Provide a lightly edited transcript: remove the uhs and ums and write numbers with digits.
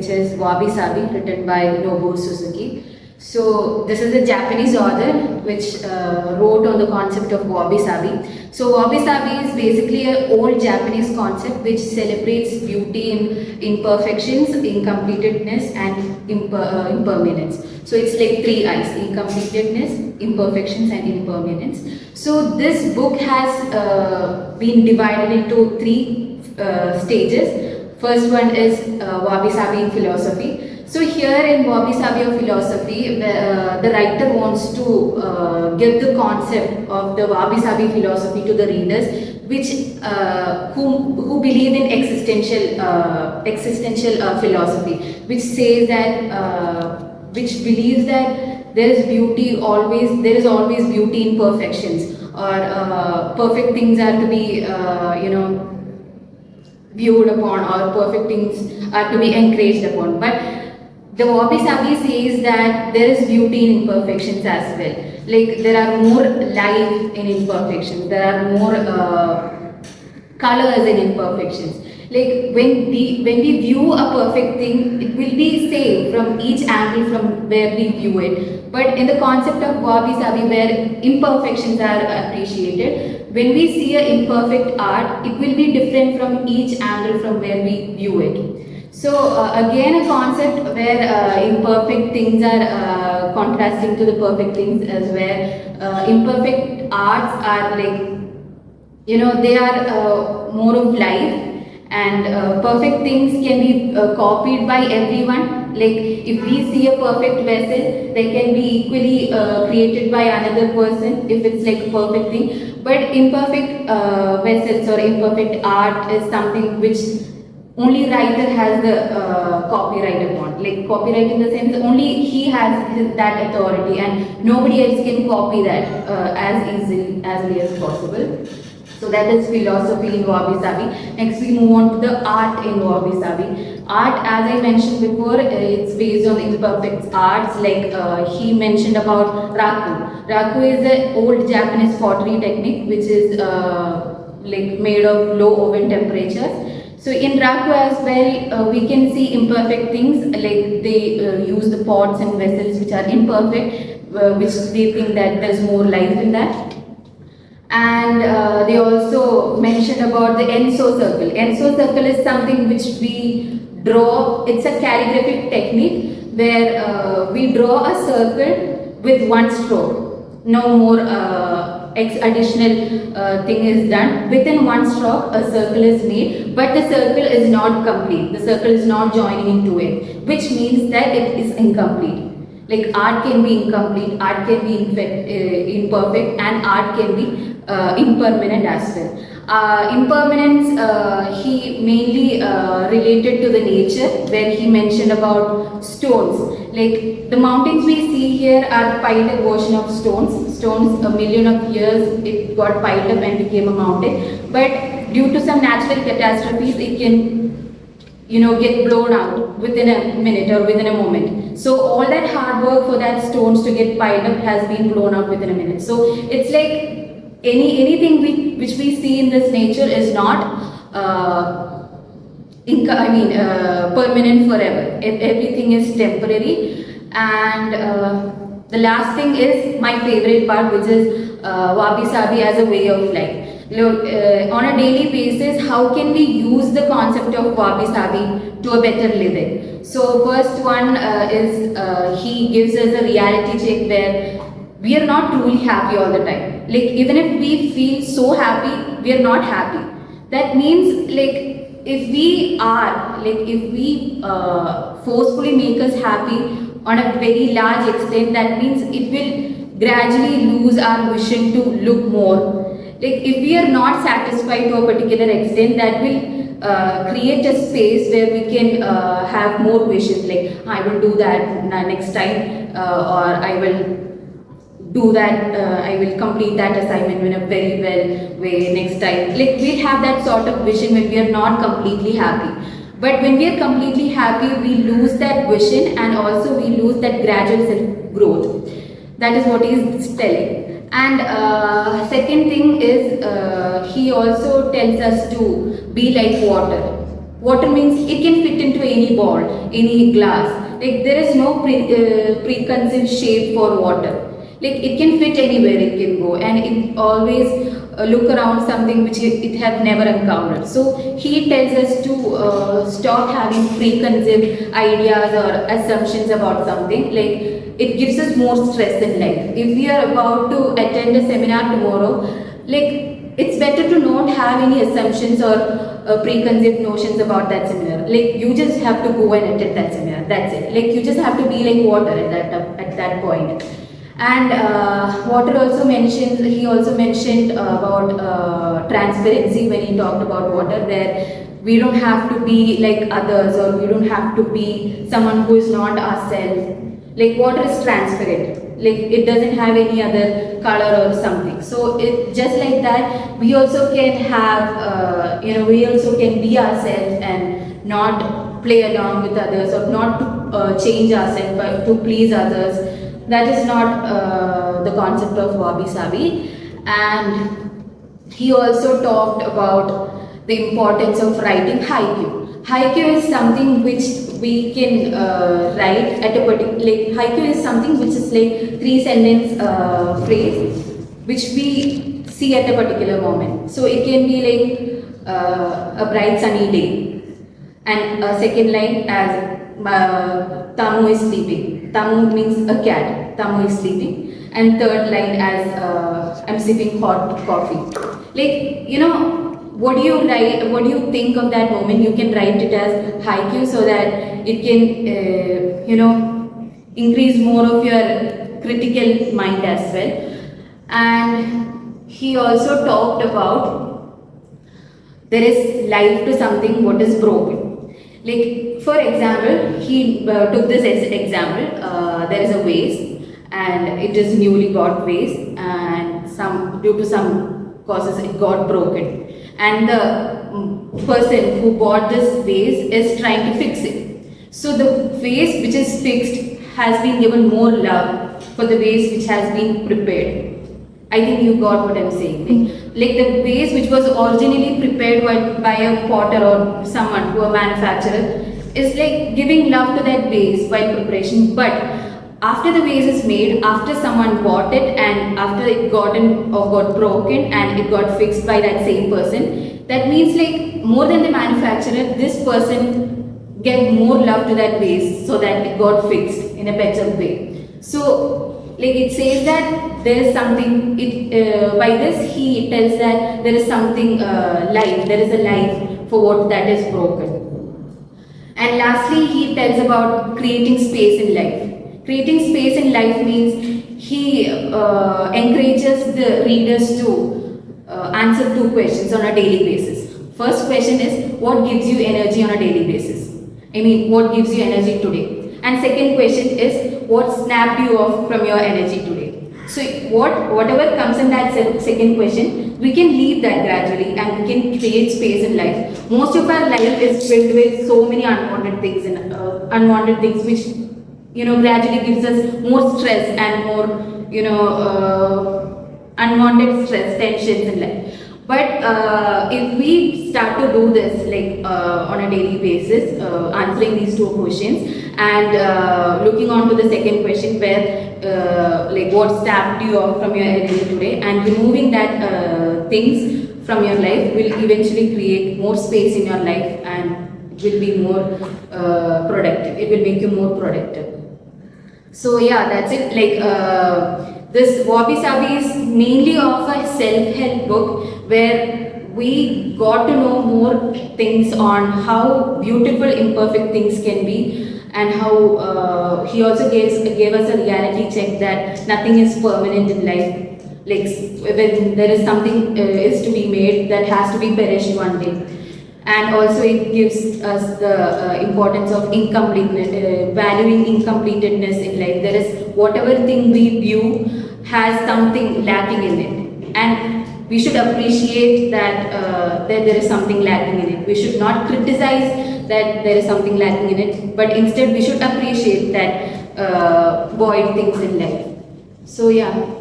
which is Wabi Sabi, written by Nobuo Suzuki. So this is a Japanese author which wrote on the concept of Wabi Sabi. So Wabi Sabi is basically an old Japanese concept which celebrates beauty in imperfections, incompletedness and impermanence. So it's like three I's: incompletedness, imperfections and impermanence. So this book has been divided into three stages. First one is Wabi Sabi in philosophy. So here in Wabi Sabi of philosophy, the writer wants to give the concept of the Wabi Sabi philosophy to the readers, which who believe in existential philosophy, which says that which believes that there is always beauty in perfections, or perfect things are to be viewed upon, or perfect things are to be encouraged upon. But the Wabi Sabi says that there is beauty in imperfections as well. Like there are more life in imperfections, there are more colors in imperfections. Like when we view a perfect thing, it will be same from each angle from where we view it. But in the concept of Wabi Sabi, where imperfections are appreciated, when we see an imperfect art, it will be different from each angle from where we view it. So again, a concept where imperfect things are contrasting to the perfect things, as where imperfect arts are like, they are more of life, and perfect things can be copied by everyone. Like if we see a perfect vessel, they can be equally created by another person if it's like a perfect thing. But imperfect vessels or imperfect art is something which only writer has the copyright upon. Like copyright in the sense only he has that authority, and nobody else can copy that as easily as possible. So that is philosophy in Wabi Sabi. Next we move on to the art in Wabi Sabi. Art, as I mentioned before, it's based on imperfect arts. Like he mentioned about raku. Raku is an old Japanese pottery technique which is like made of low oven temperatures. So in raku as well, we can see imperfect things, like they use the pots and vessels which are imperfect, which they think that there's more life in that. And they also mentioned about the Enso circle. Enso circle is something which we draw. It's a calligraphic technique where we draw a circle with one stroke. No more additional thing is done. Within one stroke, a circle is made, but the circle is not complete. The circle is not joining into it, which means that it is incomplete. Like art can be incomplete, art can be imperfect, and art can be impermanent as well. Impermanence, he mainly related to the nature, where he mentioned about stones. Like the mountains we see here are piled up version of stones. Stones, a million of years, it got piled up and became a mountain. But due to some natural catastrophes, it can get blown out within a minute or within a moment. So all that hard work for that stones to get piled up has been blown out within a minute. So it's like anything which we see in this nature is not permanent forever. Everything is temporary. And the last thing is my favorite part, which is Wabi Sabi as a way of life. On a daily basis, how can we use the concept of Wabi Sabi to a better living? So first one is he gives us a reality check where we are not truly happy all the time. Like even if we feel so happy, we are not happy. That means like if we forcefully make us happy on a very large extent, that means it will gradually lose our vision to look more. Like if we are not satisfied to a particular extent, that will create a space where we can have more vision. Like I will do that next time, or I will do that, I will complete that assignment in a very well way next time. Like we'll have that sort of vision when we are not completely happy. But when we are completely happy, we lose that vision, and also we lose that gradual self growth. That is what he is telling. And second thing is he also tells us to be like water. Water means it can fit into any ball, any glass. Like there is no preconceived shape for water. Like it can fit anywhere it can go, and it always look around something which it have never encountered. So he tells us to stop having preconceived ideas or assumptions about something. Like it gives us more stress in life. If we are about to attend a seminar tomorrow, like it's better to not have any assumptions or preconceived notions about that seminar. Like you just have to go and attend that seminar. That's it. Like you just have to be like water at that point. And water also mentioned. He also mentioned about transparency when he talked about water. Where we don't have to be like others, or we don't have to be someone who is not ourselves. Like water is transparent. Like it doesn't have any other color or something. So it just like that, we also can have, we also can be ourselves and not play along with others, or not to change ourselves but to please others. That is not the concept of Wabi Sabi. And he also talked about the importance of writing haiku. Haiku is something which we can write at a particular, like haiku is something which is like 3 sentence phrase which we see at a particular moment. So it can be like a bright sunny day, and a second line as Tamu is sleeping. Tamu means a cat. Tamu is sleeping. And third line as I'm sipping hot coffee. Like, what do you write, what do you think of that moment? You can write it as haiku so that it can, increase more of your critical mind as well. And he also talked about there is life to something what is broken. Like, for example, he took this as example. There is a vase, and it is newly got vase, and due to some causes it got broken, and the person who bought this vase is trying to fix it. So the vase which is fixed has been given more love for the vase which has been prepared. I think you got what I'm saying. Like the vase which was originally prepared by a potter or someone, to a manufacturer, is like giving love to that vase while preparation. But after the vase is made, after someone bought it, and after it got broken and it got fixed by that same person, that means like more than the manufacturer, this person gave more love to that vase so that it got fixed in a better way. So like it says that there is something, by this he tells that there is something life, there is a life for what that is broken. And lastly, he tells about creating space in life. Creating space in life means he encourages the readers to answer 2 questions on a daily basis. First question is, what gives you energy on a daily basis? I mean, what gives you energy today? And second question is, what snapped you off from your energy today? So whatever comes in that second question, we can leave that gradually, and we can create space in life. Most of our life is filled with so many unwanted things which gradually gives us more stress and more unwanted stress, tensions in life. But if we start to do this like on a daily basis, answering these 2 questions, and looking on to the second question where like what snapped you off from your energy today, and removing that things from your life will eventually create more space in your life, and it will be more productive. It will make you more productive. So yeah, that's it. Like this Wabi Sabi is mainly of a self-help book where we got to know more things on how beautiful imperfect things can be, and how he also gave us a reality check that nothing is permanent in life. Like when there is something is to be made, that has to be perished one day. And also it gives us the importance of incompleteness, valuing incompleteness in life. There is whatever thing we view has something lacking in it, and we should appreciate that there is something lacking in it. We should not criticize that there is something lacking in it, but instead we should appreciate that void things in life. So yeah.